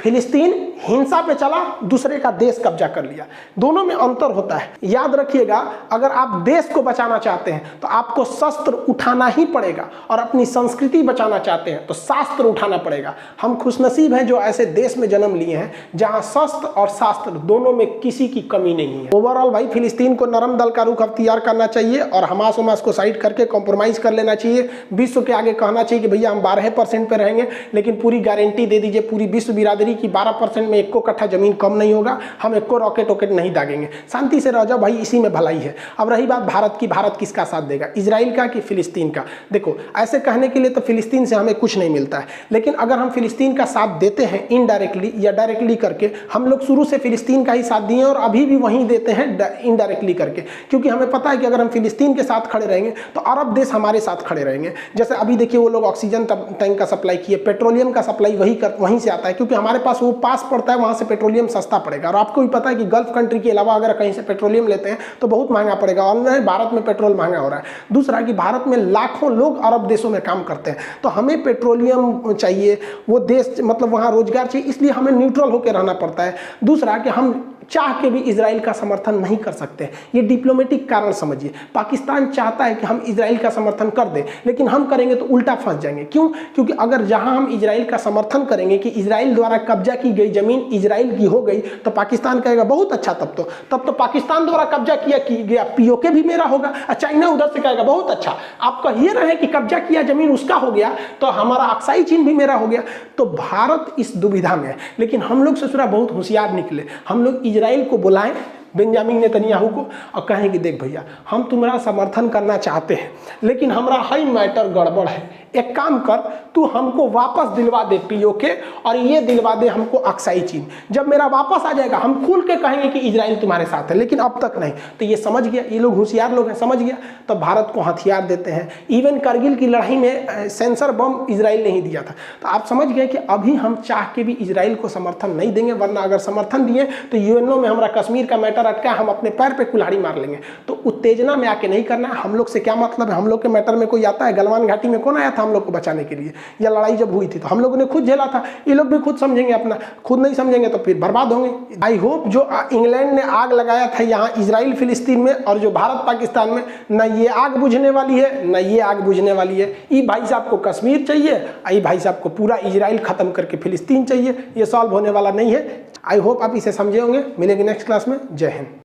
फिलिस्तीन हिंसा पे चला, दूसरे का देश कब्जा कर लिया। दोनों में अंतर होता है, याद रखिएगा। अगर आप देश को बचाना चाहते हैं तो आपको शस्त्र उठाना ही पड़ेगा, और अपनी संस्कृति बचाना चाहते हैं तो शास्त्र उठाना पड़ेगा। हम खुशनसीब हैं जो ऐसे देश में जन्म लिए हैं जहां शस्त्र और शास्त्र दोनों में किसी की कमी नहीं है। ओवरऑल भाई फिलिस्तीन को नरम दल का रुख अख्तियार करना चाहिए और हमास उमास को साइड करके कॉम्प्रोमाइज कर लेना चाहिए। विश्व के आगे कहना चाहिए कि भैया हम 12% पे रहेंगे, लेकिन पूरी गारंटी दे दीजिए पूरी विश्व बिरादरी की 12% में 1 कट्ठा जमीन कम नहीं होगा, हम 1 रॉकेट वॉकेट नहीं दागेंगे। शांति से रह जाओ भाई, इसी में भलाई है। अब रही बात भारत की, भारत किसका साथ देगा, इजराइल का कि फिलिस्तीन का? देखो ऐसे कहने के लिए तो फिलिस्तीन से हमें कुछ नहीं मिलता है, लेकिन अगर हम फिलिस्तीन का साथ देते हैं इनडायरेक्टली या डायरेक्टली करके, हम लोग शुरू से फिलिस्तीन का ही साथ दिए और अभी भी वहीं देते हैं इनडायरेक्टली करके, क्योंकि हमें पता है कि अगर हम फिलिस्तीन के साथ खड़े रहेंगे तो अरब देश हमारे साथ खड़े रहेंगे। जैसे अभी देखिए वो लोग ऑक्सीजन टैंक का सप्लाई किए, पेट्रोलियम का सप्लाई वहीं से आता है, क्योंकि हमारे पास वो पास पड़ता है, वहां से पेट्रोलियम सस्ता पड़ेगा। और आपको भी पता है कि गल्फ कंट्री के अलावा अगर कहीं से पेट्रोलियम लेते हैं तो बहुत महंगा पड़ेगा, और भारत में पेट्रोल महंगा हो रहा है। दूसरा कि भारत में लाखों लोग अरब देशों में काम करते हैं, तो हमें पेट्रोलियम चाहिए, वो देश मतलब वहां रोजगार चाहिए, इसलिए हमें न्यूट्रल होकर रहना पड़ता है। दूसरा कि हम चाह के भी इजराइल का समर्थन नहीं कर सकते, ये डिप्लोमेटिक कारण समझिए। पाकिस्तान चाहता है कि हम इजराइल का समर्थन कर दें, लेकिन हम करेंगे तो उल्टा फंस जाएंगे। क्यों? क्योंकि अगर जहां हम इजराइल का समर्थन करेंगे कि इजराइल द्वारा कब्जा की गई जमीन इजराइल की हो गई, तो पाकिस्तान कहेगा बहुत अच्छा, तब तो पाकिस्तान द्वारा कब्जा किया गया पीओके भी मेरा होगा। और चाइना उधर से कहेगा बहुत अच्छा, आप कहिए रहे कि कब्जा किया जमीन उसका हो गया, तो हमारा अक्साई चीन भी मेरा हो गया। तो भारत इस दुविधा में है, लेकिन हम लोग ससुरा बहुत होशियार निकले। हम लोग इजराइल को बुलाएं, बेंजामिन नेतन्याहू को, और कहें कि देख भैया हम तुम्हारा समर्थन करना चाहते हैं, लेकिन हमारा हाई मैटर गड़बड़ है, एक काम कर, तू हमको वापस दिलवा दे पीओके, और ये दिलवा दे हमको अक्साई चीन। जब मेरा वापस आ जाएगा हम खुल के कहेंगे कि इजराइल तुम्हारे साथ है, लेकिन अब तक नहीं। तो ये समझ गया, ये लोग होशियार लोग हैं, समझ गया। तो भारत को हथियार देते हैं। इवन करगिल की लड़ाई में सेंसर बम इजराइल ने ही दिया था। तो आप समझ गए कि अभी हम चाह के भी इजराइल को समर्थन नहीं देंगे, वरना अगर समर्थन दिए तो यूएनओ में हमारा कश्मीर का मैटर अटका, हम अपने पैर पे कुल्हाड़ी मार लेंगे। तो उत्तेजना में आके नहीं करना है। हम लोग से क्या मतलब है? हम लोग के मैटर में कोई आता है? गलवान घाटी में कौन आया था हम लोग को बचाने के लिए? या लड़ाई जब हुई थी तो हम लोगों ने खुद झेला था। ये लोग भी खुद समझेंगे अपना, खुद नहीं समझेंगे तो फिर बर्बाद होंगे। आई होप जो इंग्लैंड ने आग लगाया था यहाँ इजराइल फिलिस्तीन में, और जो भारत पाकिस्तान में, न ये आग बुझने वाली है न ये आग बुझने वाली है। ई भाई साहब को कश्मीर चाहिए, आई भाई साहब को पूरा इजराइल खत्म करके फिलिस्तीन चाहिए। ये सॉल्व होने वाला नहीं है। आई होप आप इसे समझे होंगे। मिलेंगे नेक्स्ट क्लास में। जय हिंद।